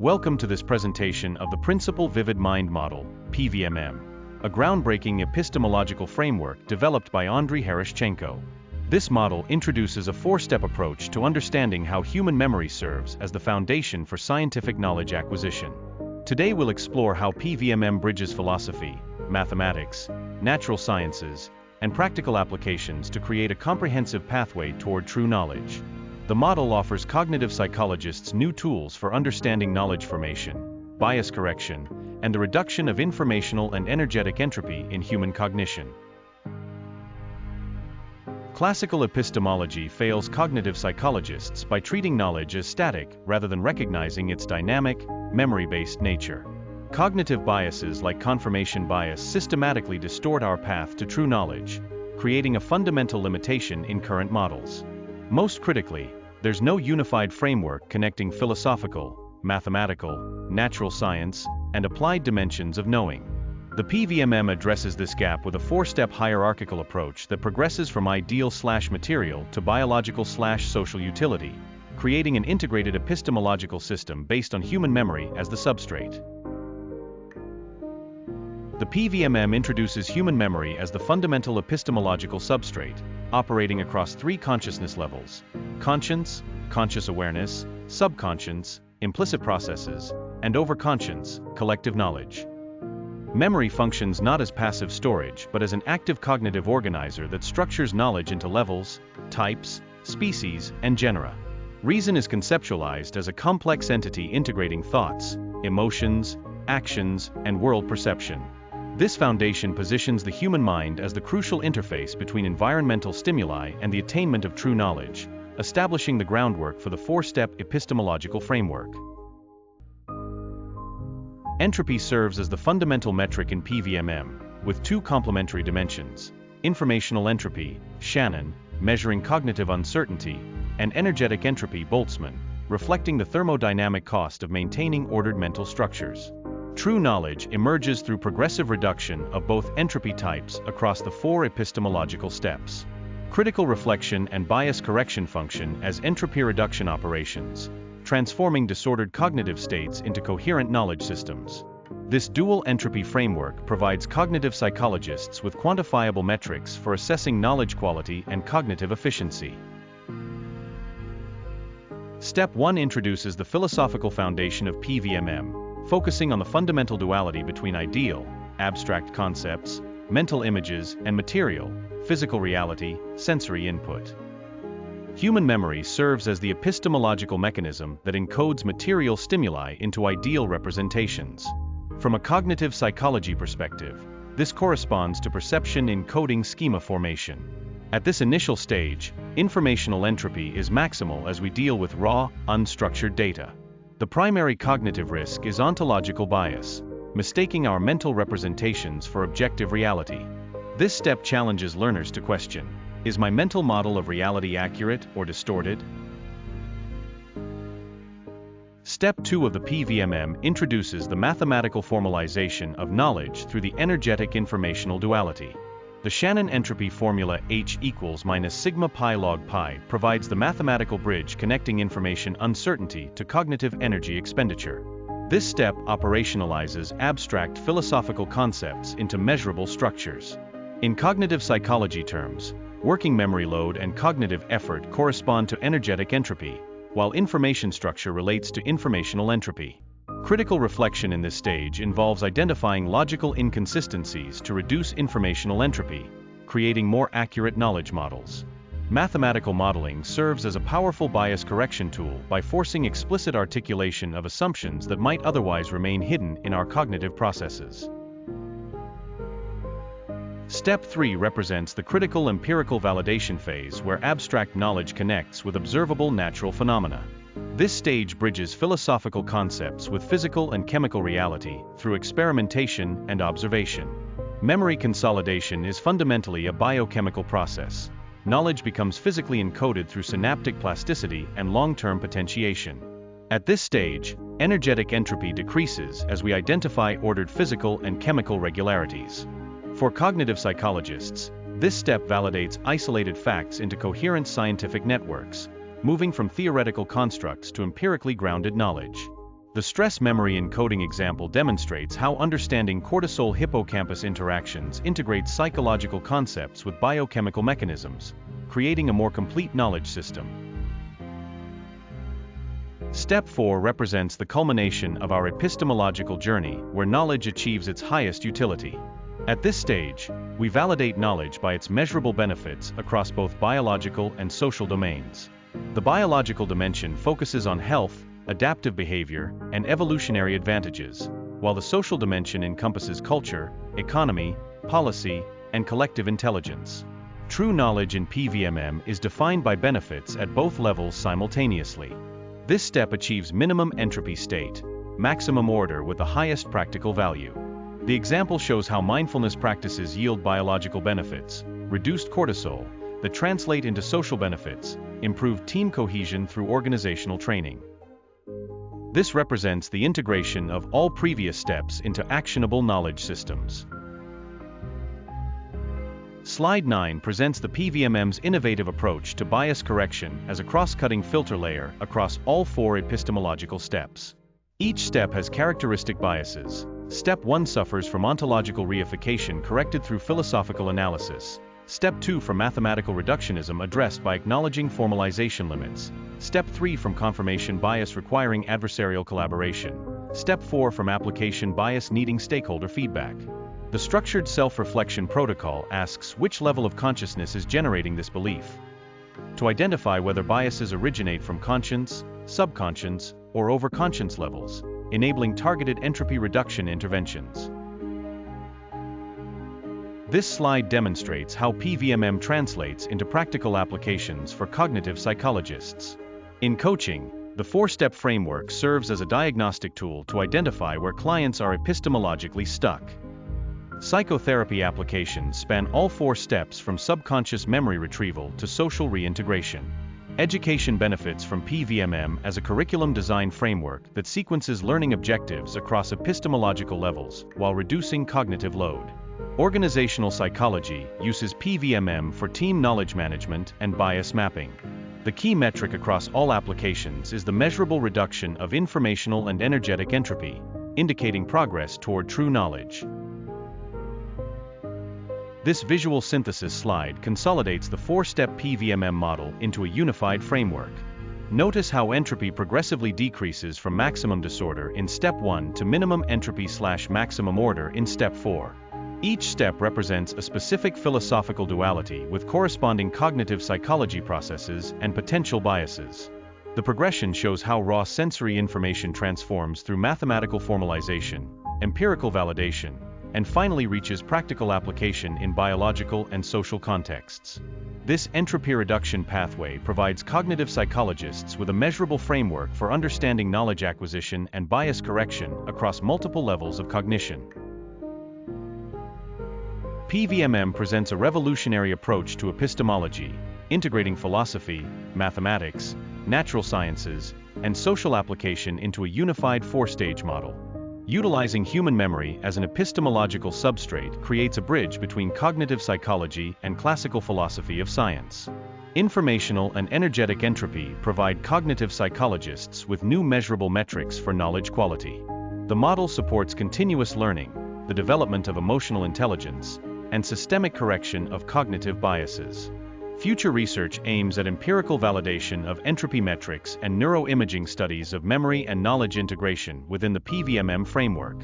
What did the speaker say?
Welcome to this presentation of the Principal Vivid Mind Model, PVMM, a groundbreaking epistemological framework developed by Andrei Herashchenko. This model introduces a four-step approach to understanding how human memory serves as the foundation for scientific knowledge acquisition. Today we'll explore how PVMM bridges philosophy, mathematics, natural sciences, and practical applications to create a comprehensive pathway toward true knowledge. The model offers cognitive psychologists new tools for understanding knowledge formation, bias correction, and the reduction of informational and energetic entropy in human cognition. Classical epistemology fails cognitive psychologists by treating knowledge as static rather than recognizing its dynamic, memory-based nature. Cognitive biases like confirmation bias systematically distort our path to true knowledge, creating a fundamental limitation in current models. Most critically, there's no unified framework connecting philosophical, mathematical, natural science, and applied dimensions of knowing. The PVMM addresses this gap with a four-step hierarchical approach that progresses from ideal/material to biological/social utility, creating an integrated epistemological system based on human memory as the substrate. The PVMM introduces human memory as the fundamental epistemological substrate, operating across three consciousness levels: conscience, conscious awareness, subconscious, implicit processes, and overconscious, collective knowledge. Memory functions not as passive storage but as an active cognitive organizer that structures knowledge into levels, types, species, and genera. Reason is conceptualized as a complex entity integrating thoughts, emotions, actions, and world perception. This foundation positions the human mind as the crucial interface between environmental stimuli and the attainment of true knowledge, establishing the groundwork for the four-step epistemological framework. Entropy serves as the fundamental metric in PVMM, with two complementary dimensions: informational entropy, Shannon, measuring cognitive uncertainty, and energetic entropy, Boltzmann, reflecting the thermodynamic cost of maintaining ordered mental structures. True knowledge emerges through progressive reduction of both entropy types across the four epistemological steps. Critical reflection and bias correction function as entropy reduction operations, transforming disordered cognitive states into coherent knowledge systems. This dual entropy framework provides cognitive psychologists with quantifiable metrics for assessing knowledge quality and cognitive efficiency. Step 1 introduces the philosophical foundation of PVMM, focusing on the fundamental duality between ideal, abstract concepts, mental images, and material, physical reality, sensory input. Human memory serves as the epistemological mechanism that encodes material stimuli into ideal representations. From a cognitive psychology perspective, this corresponds to perception encoding schema formation. At this initial stage, informational entropy is maximal as we deal with raw, unstructured data. The primary cognitive risk is ontological bias, mistaking our mental representations for objective reality. This step challenges learners to question: is my mental model of reality accurate or distorted? Step 2 of the PVMM introduces the mathematical formalization of knowledge through the energetic informational duality. The Shannon entropy formula H equals minus sigma pi log pi provides the mathematical bridge connecting information uncertainty to cognitive energy expenditure. This step operationalizes abstract philosophical concepts into measurable structures. In cognitive psychology terms, working memory load and cognitive effort correspond to energetic entropy, while information structure relates to informational entropy. Critical reflection in this stage involves identifying logical inconsistencies to reduce informational entropy, creating more accurate knowledge models. Mathematical modeling serves as a powerful bias correction tool by forcing explicit articulation of assumptions that might otherwise remain hidden in our cognitive processes. Step 3 represents the critical empirical validation phase where abstract knowledge connects with observable natural phenomena. This stage bridges philosophical concepts with physical and chemical reality through experimentation and observation. Memory consolidation is fundamentally a biochemical process. Knowledge becomes physically encoded through synaptic plasticity and long-term potentiation. At this stage, energetic entropy decreases as we identify ordered physical and chemical regularities. For cognitive psychologists, this step validates isolated facts into coherent scientific networks, moving from theoretical constructs to empirically grounded knowledge. The stress memory encoding example demonstrates how understanding cortisol-hippocampus interactions integrates psychological concepts with biochemical mechanisms, creating a more complete knowledge system. Step 4 represents the culmination of our epistemological journey, where knowledge achieves its highest utility. At this stage, we validate knowledge by its measurable benefits across both biological and social domains. The biological dimension focuses on health, adaptive behavior, and evolutionary advantages, while the social dimension encompasses culture, economy, policy, and collective intelligence. True knowledge in PVMM is defined by benefits at both levels simultaneously. This step achieves minimum entropy state, maximum order with the highest practical value. The example shows how mindfulness practices yield biological benefits, reduced cortisol, that translate into social benefits, improved team cohesion through organizational training. This represents the integration of all previous steps into actionable knowledge systems. Slide 9 presents the PVMM's innovative approach to bias correction as a cross-cutting filter layer across all 4 epistemological steps. Each step has characteristic biases. Step 1 suffers from ontological reification corrected through philosophical analysis. Step 2 from mathematical reductionism addressed by acknowledging formalization limits. Step 3 from confirmation bias requiring adversarial collaboration. Step 4 from application bias needing stakeholder feedback. The structured self-reflection protocol asks which level of consciousness is generating this belief. To identify whether biases originate from conscience, subconscious, or overconscious levels, enabling targeted entropy reduction interventions. This slide demonstrates how PVMM translates into practical applications for cognitive psychologists. In coaching, the 4-step framework serves as a diagnostic tool to identify where clients are epistemologically stuck. Psychotherapy applications span all 4 steps from subconscious memory retrieval to social reintegration. Education benefits from PVMM as a curriculum design framework that sequences learning objectives across epistemological levels while reducing cognitive load. Organizational psychology uses PVMM for team knowledge management and bias mapping. The key metric across all applications is the measurable reduction of informational and energetic entropy, indicating progress toward true knowledge. This visual synthesis slide consolidates the 4-step PVMM model into a unified framework. Notice how entropy progressively decreases from maximum disorder in Step 1 to minimum entropy/maximum order in Step 4. Each step represents a specific philosophical duality with corresponding cognitive psychology processes and potential biases. The progression shows how raw sensory information transforms through mathematical formalization, empirical validation, and finally reaches practical application in biological and social contexts. This entropy reduction pathway provides cognitive psychologists with a measurable framework for understanding knowledge acquisition and bias correction across multiple levels of cognition. PVMM presents a revolutionary approach to epistemology, integrating philosophy, mathematics, natural sciences, and social application into a unified 4-stage model. Utilizing human memory as an epistemological substrate creates a bridge between cognitive psychology and classical philosophy of science. Informational and energetic entropy provide cognitive psychologists with new measurable metrics for knowledge quality. The model supports continuous learning, the development of emotional intelligence, and systemic correction of cognitive biases. Future research aims at empirical validation of entropy metrics and neuroimaging studies of memory and knowledge integration within the PVMM framework.